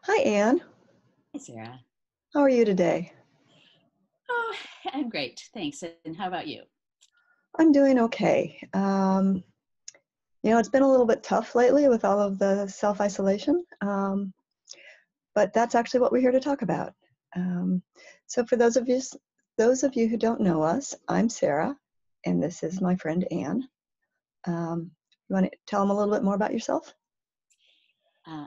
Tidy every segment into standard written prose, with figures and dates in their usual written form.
Hi, Anne. Hi, Sarah. How are you today? Oh, I'm great. Thanks. And how about you? I'm doing okay. It's been a little bit tough lately with all of the self-isolation, but that's actually what we're here to talk about. Um, so for those of you who don't know us, I'm Sarah, and this is my friend Anne. You want to tell them a little bit more about yourself?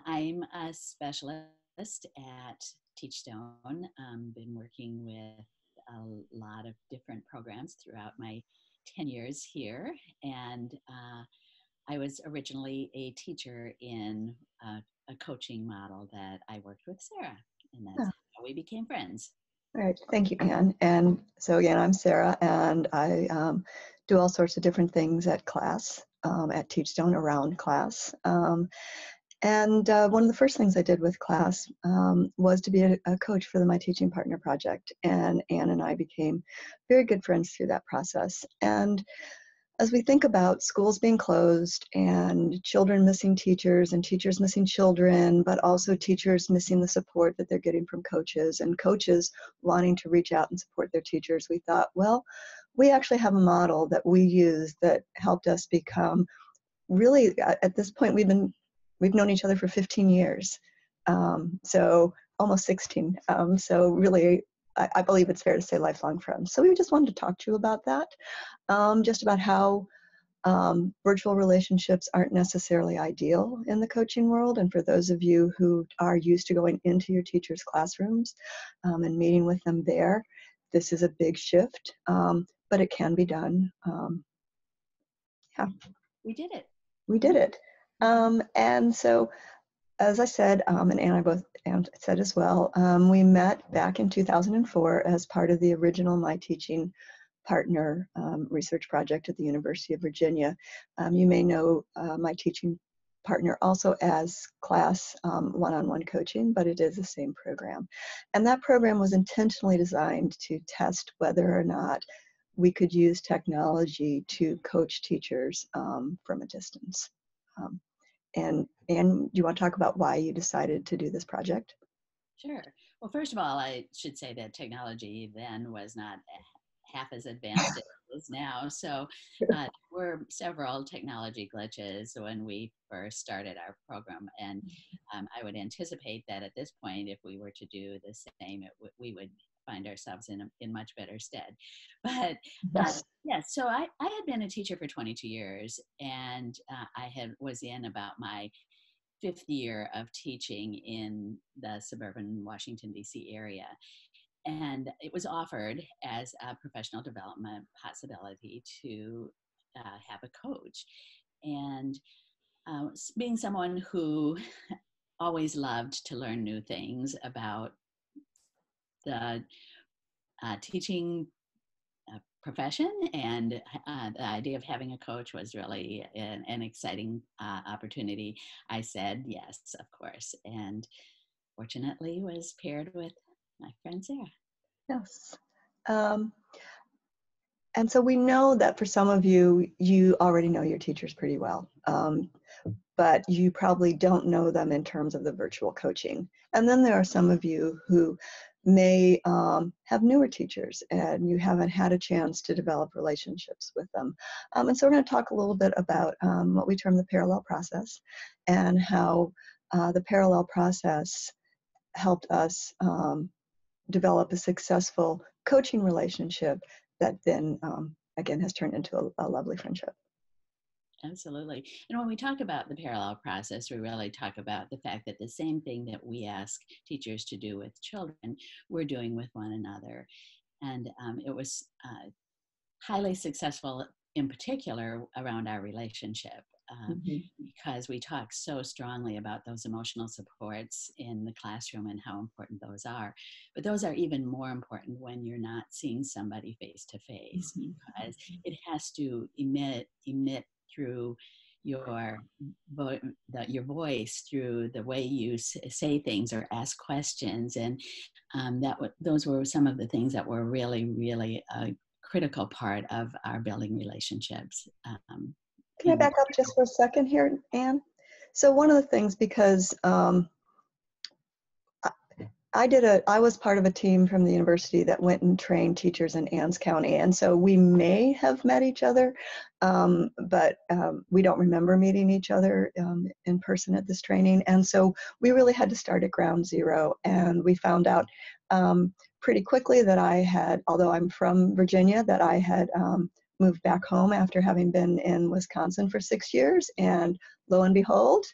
I'm a specialist at Teachstone. Been working with a lot of different programs throughout my 10 years here. And I was originally a teacher in a coaching model that I worked with Sarah. And that's Yeah. how we became friends. All right. Thank you, Anne. And so again, I'm Sarah, and I do all sorts of different things at class, at Teachstone around class. And one of the first things I did with class was to be a coach for the My Teaching Partner project. And Anne and I became very good friends through that process. And as we think about schools being closed and children missing teachers and teachers missing children, but also teachers missing the support that they're getting from coaches and coaches wanting to reach out and support their teachers, we thought, well, we actually have a model that we use that helped us become really, at this point, we've known each other for 15 years, so almost 16. So really, I believe it's fair to say lifelong friends. So we just wanted to talk to you about that, just about how virtual relationships aren't necessarily ideal in the coaching world. And for those of you who are used to going into your teachers' classrooms and meeting with them there, this is a big shift, but it can be done. Yeah. We did it. We did it. And so, as I said, and Anne and I both said as well, we met back in 2004 as part of the original My Teaching Partner research project at the University of Virginia. You may know My Teaching Partner also as class one-on-one coaching, but it is the same program. And that program was intentionally designed to test whether or not we could use technology to coach teachers from a distance. Um, and you want to talk about why you decided to do this project? Sure. Well, first of all, I should say that technology then was not half as advanced as it is now. So there were several technology glitches when we first started our program. And I would anticipate that at this point, if we were to do the same, we would find ourselves in much better stead. But Yes. yes, so I had been a teacher for 22 years, and was in about my fifth year of teaching in the suburban Washington, D.C. area. And it was offered as a professional development possibility to have a coach. And being someone who always loved to learn new things about the teaching profession, and the idea of having a coach was really an exciting opportunity. I said yes, of course, and fortunately was paired with my friend Sarah. Yes. Um, and so we know that for some of you, you already know your teachers pretty well, but you probably don't know them in terms of the virtual coaching. And then there are some of you who may have newer teachers and you haven't had a chance to develop relationships with them. And so we're going to talk a little bit about what we term the parallel process and how the parallel process helped us develop a successful coaching relationship that then, again, has turned into a lovely friendship. Absolutely. And when we talk about the parallel process, we really talk about the fact that the same thing that we ask teachers to do with children, we're doing with one another. And it was highly successful, in particular, around our relationship. Mhm. Because we talk so strongly about those emotional supports in the classroom and how important those are. But those are even more important when you're not seeing somebody face to face, Mhm. because it has to emit through your your voice, through the way you say things or ask questions. And those were some of the things that were really a critical part of our building relationships. Can I In back up just for a second here, Anne? So one of the things, because I was part of a team from the university that went and trained teachers in Ann's County. And so we may have met each other, but we don't remember meeting each other in person at this training. And so we really had to start at ground zero. And we found out pretty quickly that I had, although I'm from Virginia, that I had moved back home after having been in Wisconsin for 6 years. And lo and behold,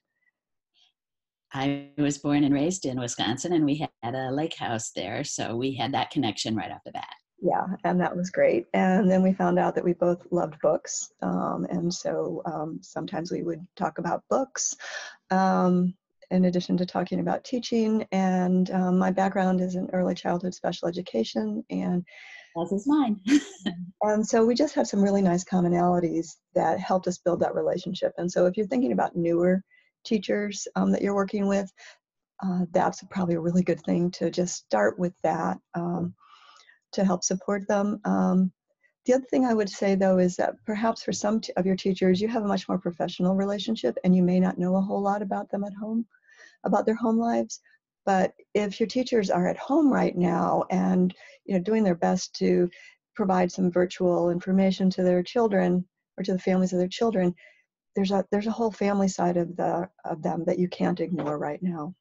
I was born and raised in Wisconsin, and we had a lake house there, so we had that connection right off the bat. yeah, and that was great. And then we found out that we both loved books. And so sometimes we would talk about books in addition to talking about teaching. And my background is in early childhood special education. As is mine. And so we just have some really nice commonalities that helped us build that relationship. And so if you're thinking about newer teachers that you're working with, that's probably a really good thing to just start with that. To help support them. The other thing I would say, though, is that perhaps for some of your teachers, you have a much more professional relationship and you may not know a whole lot about them at home, about their home lives. But if your teachers are at home right now and doing their best to provide some virtual information to their children or to the families of their children, there's a whole family side of them that you can't ignore right now.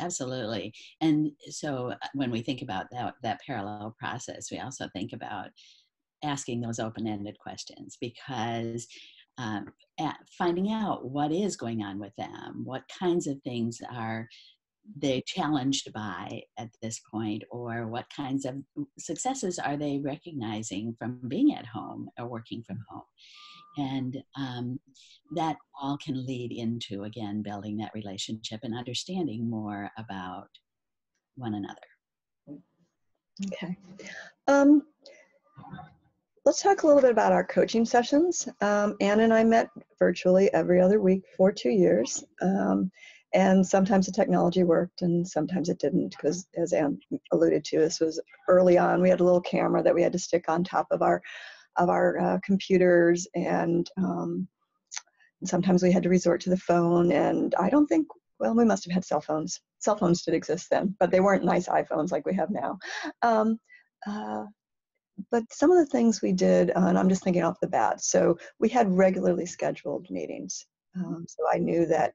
Absolutely. And so when we think about that parallel process, we also think about asking those open-ended questions, because finding out what is going on with them, what kinds of things are they challenged by at this point, or what kinds of successes are they recognizing from being at home or working from home. And that all can lead into, again, building that relationship and understanding more about one another. Okay. Let's talk a little bit about our coaching sessions. Ann and I met virtually every other week for 2 years. And sometimes the technology worked and sometimes it didn't, because as Ann alluded to, this was early on. We had a little camera that we had to stick on top of our computers, and sometimes we had to resort to the phone. And I don't think, well, we must have had cell phones. Cell phones did exist then, but they weren't nice iPhones like we have now. But some of the things we did, and I'm just thinking off the bat, so we had regularly scheduled meetings. So I knew that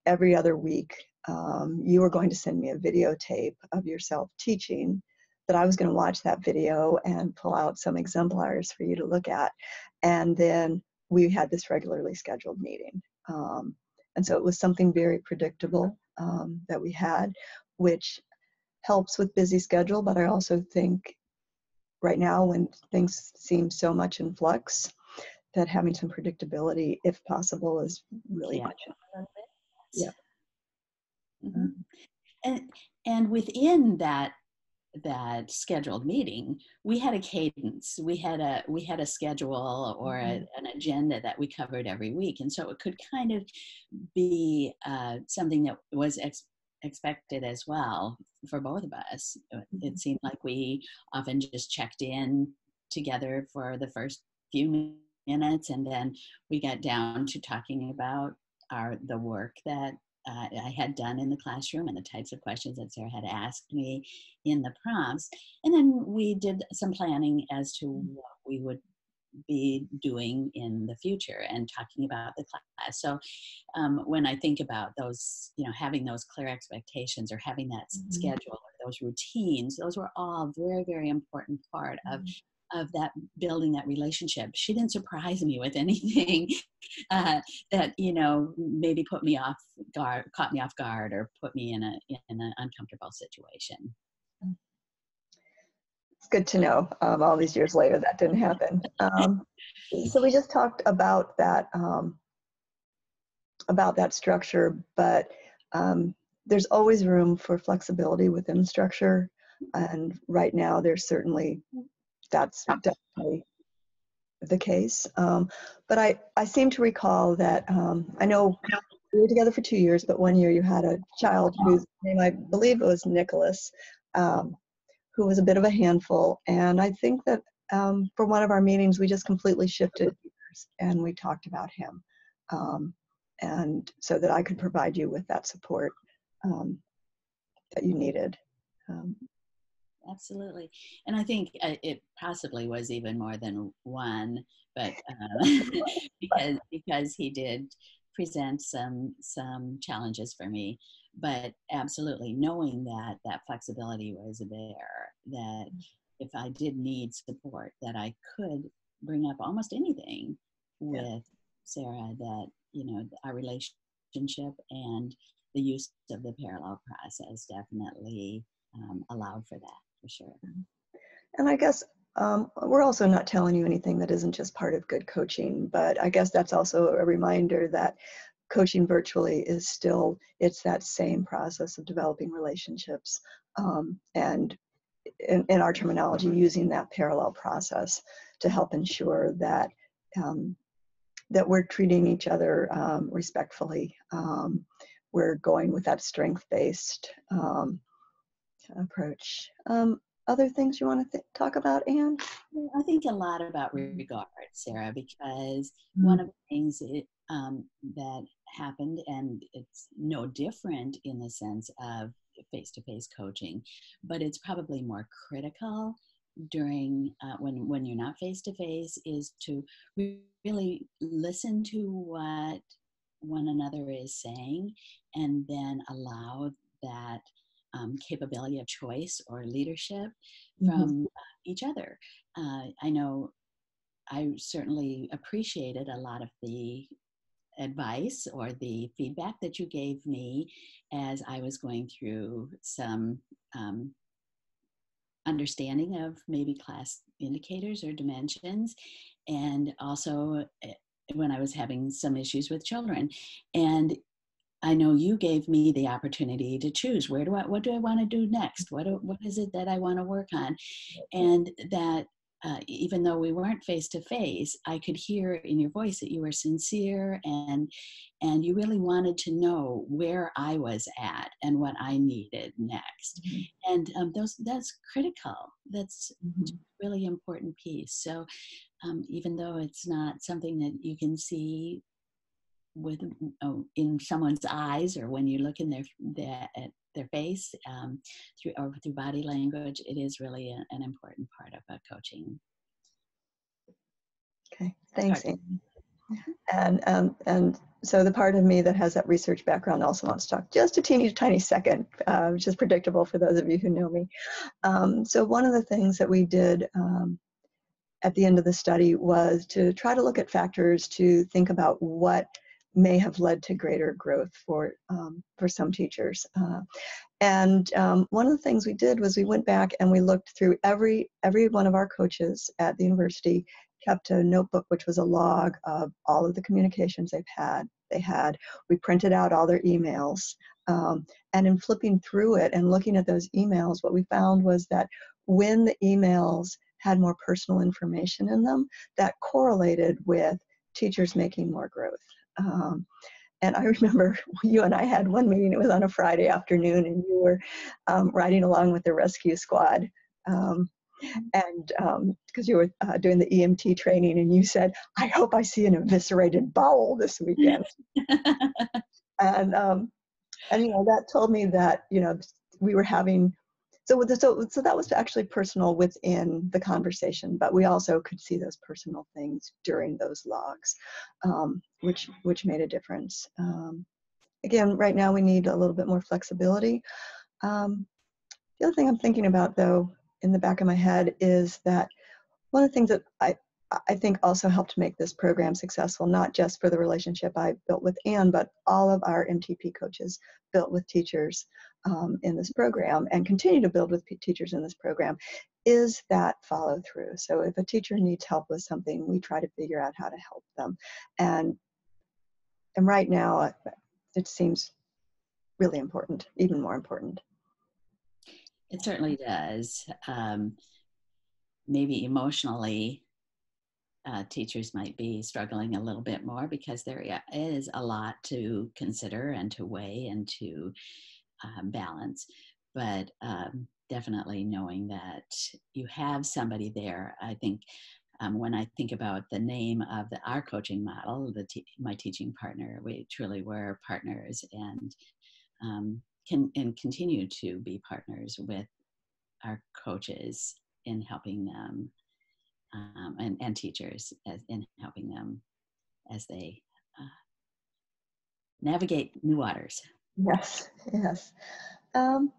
every other week you were going to send me a videotape of yourself teaching, that I was going to watch that video and pull out some exemplars for you to look at. And then we had this regularly scheduled meeting. And so it was something very predictable that we had, which helps with busy schedule, but I also think right now when things seem so much in flux, that having some predictability, if possible, is really much. Yeah. Mm-hmm. And within that scheduled meeting, we had a cadence. We had a schedule or an agenda that we covered every week, and so it could kind of be something that was expected as well for both of us. It seemed like we often just checked in together for the first few minutes, and then we got down to talking about the work that I had done in the classroom and the types of questions that Sarah had asked me in the prompts. And then we did some planning as to what we would be doing in the future and talking about the class. So when I think about those, having those clear expectations or having that schedule or those routines, those were all very, very important part of that building that relationship. She didn't surprise me with anything that maybe caught me off guard, or put me in an uncomfortable situation. It's good to know. All these years later, that didn't happen. So we just talked about that structure, but there's always room for flexibility within the structure. And right now, that's definitely the case. But I seem to recall that, I know we were together for 2 years, but 1 year you had a child whose name, I believe it was Nicholas, who was a bit of a handful. And I think that for one of our meetings, we just completely shifted gears and we talked about him. And so that I could provide you with that support. that you needed. Um, Absolutely. And I think it possibly was even more than one, but because he did present some challenges for me. But absolutely knowing that that flexibility was there, that if I did need support, that I could bring up almost anything yeah. with Sarah, that, our relationship and the use of the parallel process definitely allowed for that, for sure. And I guess we're also not telling you anything that isn't just part of good coaching, but I guess that's also a reminder that coaching virtually is still, it's that same process of developing relationships, and in our terminology, using that parallel process to help ensure that that we're treating each other respectfully. We're going with that strength-based approach. Other things you want to talk about, Anne? I think a lot about regard, Sarah, because Mm-hmm. one of the things that happened, and it's no different in the sense of face-to-face coaching, but it's probably more critical during when you're not face-to-face, is to really listen to what one another is saying, and then allow that capability of choice or leadership Mm-hmm. from each other. I know I certainly appreciated a lot of the advice or the feedback that you gave me as I was going through some understanding of maybe class indicators or dimensions, and also when I was having some issues with children. And I know you gave me the opportunity to choose, what do I want to do next? What is it that I want to work on? And that even though we weren't face to face, I could hear in your voice that you were sincere, and you really wanted to know where I was at and what I needed next. And that's critical. That's Mm-hmm. a really important piece. So even though it's not something that you can see with in someone's eyes, or when you look in at their face, through body language, it is really an important part of coaching. Okay, That's thanks, hard. Anne. Mhm. And so the part of me that has that research background also wants to talk just a teeny tiny second, which is predictable for those of you who know me. So one of the things that we did at the end of the study was to try to look at factors to think about what may have led to greater growth for some teachers. And one of the things we did was we went back and we looked through every one of our coaches at the university kept a notebook, which was a log of all of the communications they had. We printed out all their emails. And in flipping through it and looking at those emails, what we found was that when the emails had more personal information in them, that correlated with teachers making more growth. And I remember you and I had one meeting, it was on a Friday afternoon, and you were riding along with the rescue squad. And because you were doing the EMT training, and you said, I hope I see an eviscerated bowel this weekend. And, that told me that, we were having, so that was actually personal within the conversation, but we also could see those personal things during those logs, which made a difference. Again, right now we need a little bit more flexibility. The other thing I'm thinking about, though, in the back of my head is that one of the things that I think also helped make this program successful, not just for the relationship I built with Anne, but all of our MTP coaches built with teachers in this program and continue to build with teachers in this program, is that follow through. So if a teacher needs help with something, we try to figure out how to help them. And right now, it seems really important, even more important. It certainly does. Maybe emotionally, teachers might be struggling a little bit more, because there is a lot to consider and to weigh and to balance. But definitely knowing that you have somebody there, I think when I think about the name of our coaching model, my teaching partner, we truly were partners, and can and continue to be partners with our coaches in helping them, and teachers in helping them as they navigate new waters. Yes, yes. Do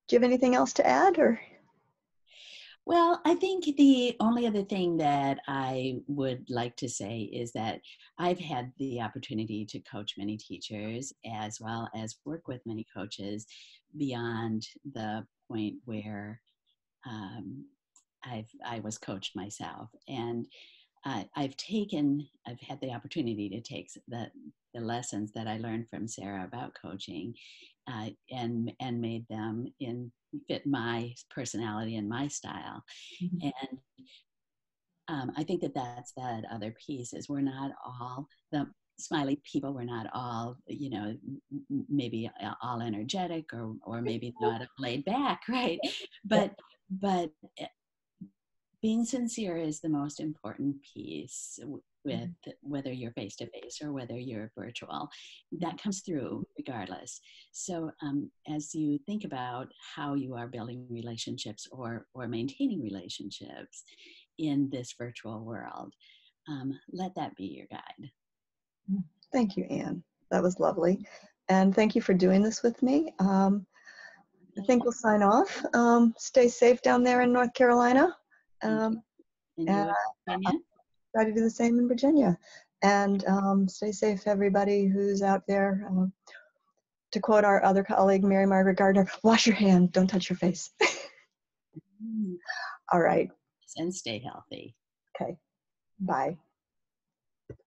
you have anything else to add, or? Well, I think the only other thing that I would like to say is that I've had the opportunity to coach many teachers as well as work with many coaches beyond the point where um, I was coached myself. And I've had the opportunity to take the lessons that I learned from Sarah about coaching, and made them fit my personality and my style. Mhm. And I think that's that other piece is we're not all the smiley people. We're not all, maybe all energetic or maybe not laid back, right? Yeah. But being sincere is the most important piece with Mhm. whether you're face to face or whether you're virtual. That comes through regardless. So as you think about how you are building relationships or maintaining relationships in this virtual world, let that be your guide. Thank you, Anne. That was lovely. And thank you for doing this with me. I think we'll sign off. Stay safe down there in North Carolina. Thank you. Um, And and you in Virginia? try to do the same in Virginia. And stay safe, everybody who's out there. To quote our other colleague, Mary Margaret Gardner, wash your hand, don't touch your face. Mm. All right. And stay healthy. Okay. Bye.